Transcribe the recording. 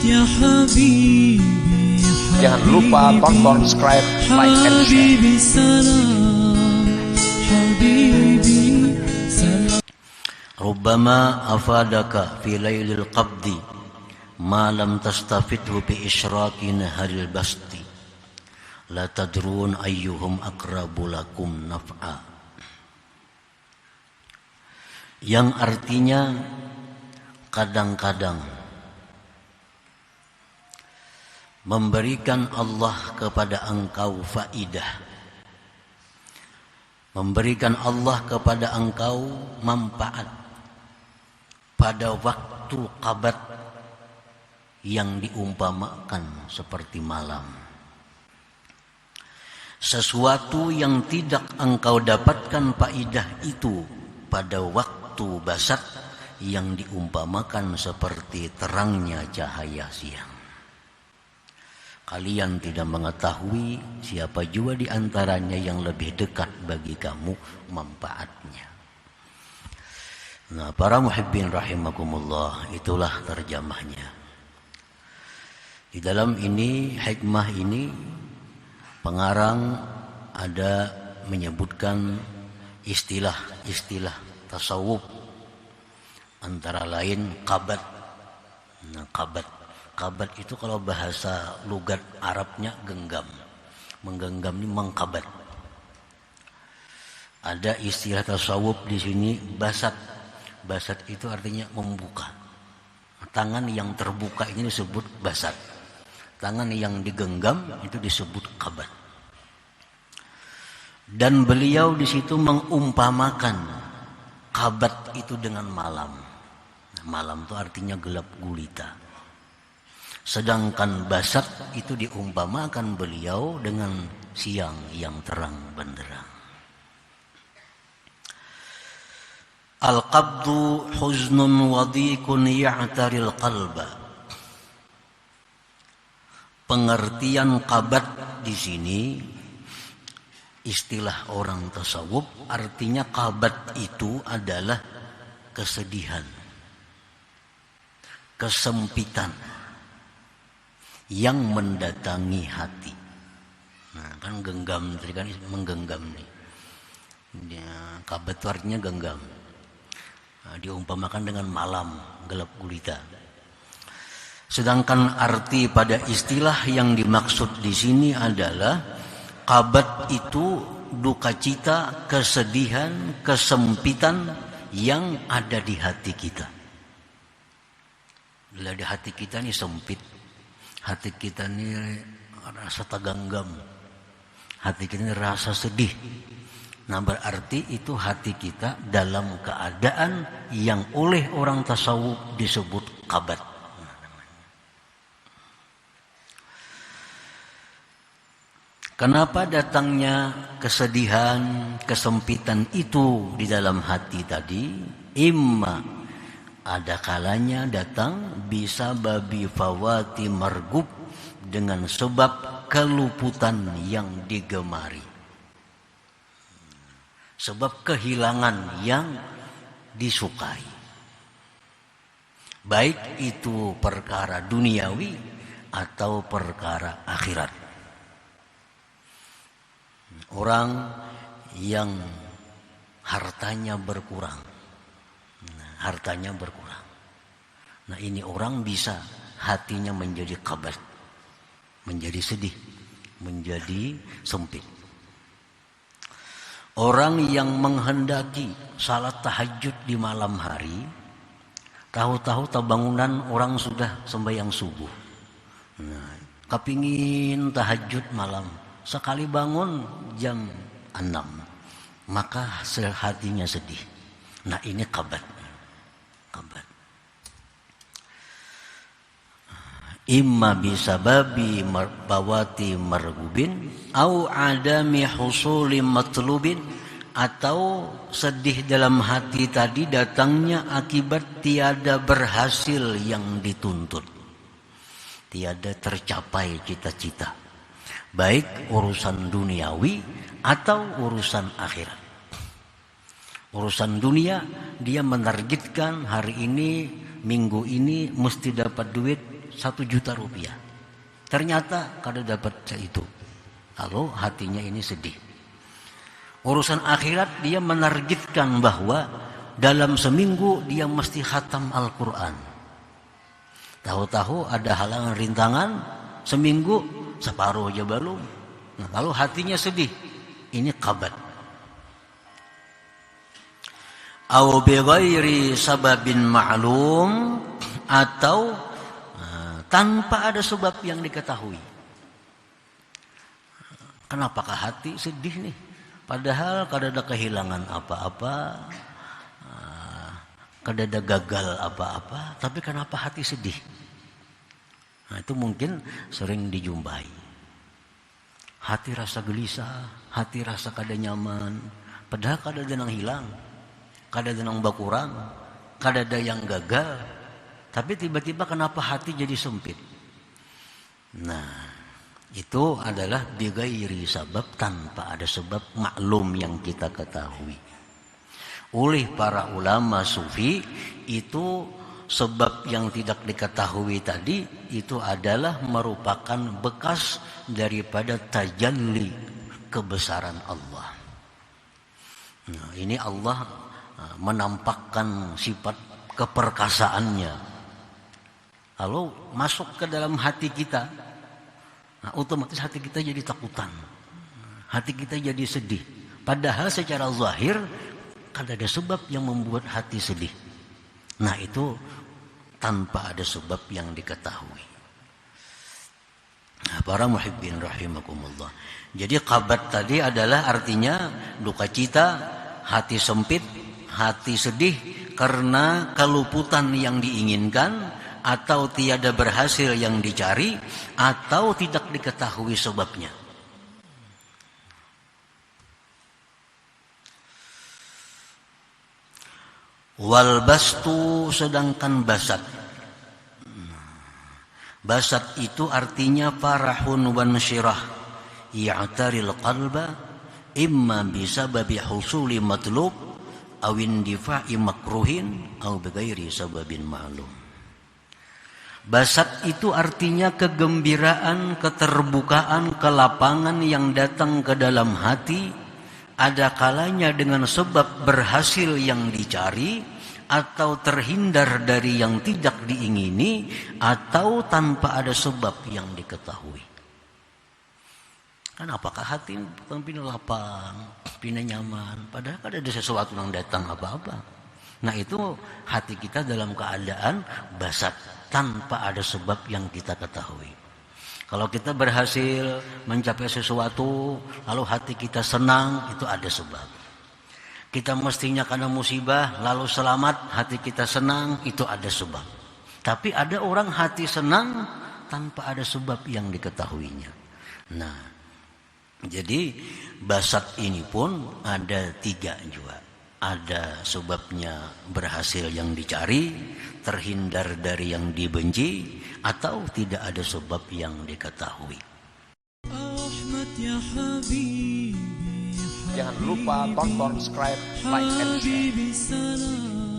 يا حبيبي Jangan lupa tonton, subscribe, like, and share. حبيبي سلام حبيبي سلام. ربما أفادك في ليل القبض ما لم تستفده بإشراق نهر البسط لا تدرون أيهم أقرب لكم نفعا. Yang artinya kadang-kadang memberikan Allah kepada engkau faidah, memberikan Allah kepada engkau manfaat pada waktu qabat yang diumpamakan seperti malam. Sesuatu yang tidak engkau dapatkan faidah itu pada waktu basat yang diumpamakan seperti terangnya cahaya siang. Kalian tidak mengetahui siapa jua di antaranya yang lebih dekat bagi kamu manfaatnya. Nah, para muhibbin rahimakumullah, itulah terjemahnya. Di dalam ini, hikmah ini, pengarang ada menyebutkan istilah-istilah tasawuf, antara lain qabat. Nah, qabat itu kalau bahasa lugat Arabnya genggam. Menggenggam ini mengqabat. Ada istilah tasawuf di sini basat. Basat itu artinya membuka. Tangan yang terbuka ini disebut basat. Tangan yang digenggam itu disebut qabat. Dan beliau di situ mengumpamakan qabat itu dengan malam. Malam itu artinya gelap gulita. Sedangkan basat itu diumpamakan beliau dengan siang yang terang benderang. Al-qabdu huznun wadikun ya'taril qalba. Pengertian qabat di sini istilah orang tasawuf, artinya qabat itu adalah kesedihan, kesempitan yang mendatangi hati. Nah, kan genggam, tadi kan menggenggam nih. Qabat itu artinya genggam. Nah, diumpamakan dengan malam gelap gulita. Sedangkan arti pada istilah yang dimaksud di sini adalah qabat itu duka cita, kesedihan, kesempitan yang ada di hati kita. Bila di hati kita ini sempit, hati kita ini rasa teganggam, hati kita ini rasa sedih. Nah, berarti itu hati kita dalam keadaan yang oleh orang tasawuf disebut qabat. Kenapa datangnya kesedihan, kesempitan itu di dalam hati tadi? Imma ada kalanya datang bisa babi fawati margub, dengan sebab keluputan yang digemari, sebab kehilangan yang disukai, baik itu perkara duniawi atau perkara akhirat. Orang yang hartanya berkurang, nah ini orang bisa hatinya menjadi qabat, menjadi sedih, menjadi sempit. Orang yang menghendaki salat tahajud di malam hari, tahu-tahu bangunan orang sudah sembahyang subuh. Nah, kepingin tahajud malam, sekali bangun jam 6, maka hatinya sedih. Nah, ini qabat. Imma bisababi bawati margubin au adami husuli matlubin, atau sedih dalam hati tadi datangnya akibat tiada berhasil yang dituntut, tiada tercapai cita-cita, baik urusan duniawi atau urusan akhirat. Urusan dunia dia menargetkan hari ini minggu ini mesti dapat duit 1 juta rupiah. Ternyata kada dapat itu. Lalu hatinya ini sedih. Urusan akhirat dia menargetkan bahwa dalam seminggu dia mesti khatam Al-Quran. Tahu-tahu ada halangan rintangan, seminggu separuh aja belum. Nah, lalu hatinya sedih. Ini qabat. Au bighairi sababin ma'lum, atau tanpa ada sebab yang diketahui. Kenapakah hati sedih nih? Padahal kada ada kehilangan apa-apa, kada ada gagal apa-apa, tapi kenapa hati sedih? Nah, itu mungkin sering dijumpai. Hati rasa gelisah, hati rasa kada nyaman, padahal kada ada yang hilang, kada ada yang bakurang, kada ada yang gagal, tapi tiba-tiba kenapa hati jadi sempit? Nah, itu adalah bighairi sabab, tanpa ada sebab maklum yang kita ketahui. Oleh para ulama sufi, itu sebab yang tidak diketahui tadi itu adalah merupakan bekas daripada tajalli kebesaran Allah. Nah, ini Allah menampakkan sifat keperkasaannya. Lalu masuk ke dalam hati kita. Nah, otomatis hati kita jadi takutan, hati kita jadi sedih. Padahal secara zahir kada ada sebab yang membuat hati sedih. Nah, itu tanpa ada sebab yang diketahui. Nah, para muhibbin rahimakumullah. Jadi qabat tadi adalah artinya duka cita, hati sempit, hati sedih karena keluputan yang diinginkan, atau tiada berhasil yang dicari, atau tidak diketahui sebabnya. Wal bastu, sedangkan basat. Basat itu artinya farahun wan syirah ya'taril qalba imma bisababi husuli matlub aw indifa'i makruhin aw bighairi sababin ma'lum. Basat itu artinya kegembiraan, keterbukaan, kelapangan yang datang ke dalam hati, ada kalanya dengan sebab berhasil yang dicari, atau terhindar dari yang tidak diingini, atau tanpa ada sebab yang diketahui. Kan apakah hati pina lapang, pina nyaman, padahal ada sesuatu yang datang apa-apa. Nah, itu hati kita dalam keadaan basat, tanpa ada sebab yang kita ketahui. Kalau kita berhasil mencapai sesuatu, lalu hati kita senang, itu ada sebab. Kita mestinya kena musibah, lalu selamat, hati kita senang, itu ada sebab. Tapi ada orang hati senang tanpa ada sebab yang diketahuinya. Nah, jadi basat ini pun ada 3 juga. Ada sebabnya berhasil yang dicari, terhindar dari yang dibenci, atau tidak ada sebab yang diketahui. Jangan lupa tonton, subscribe, like, and share.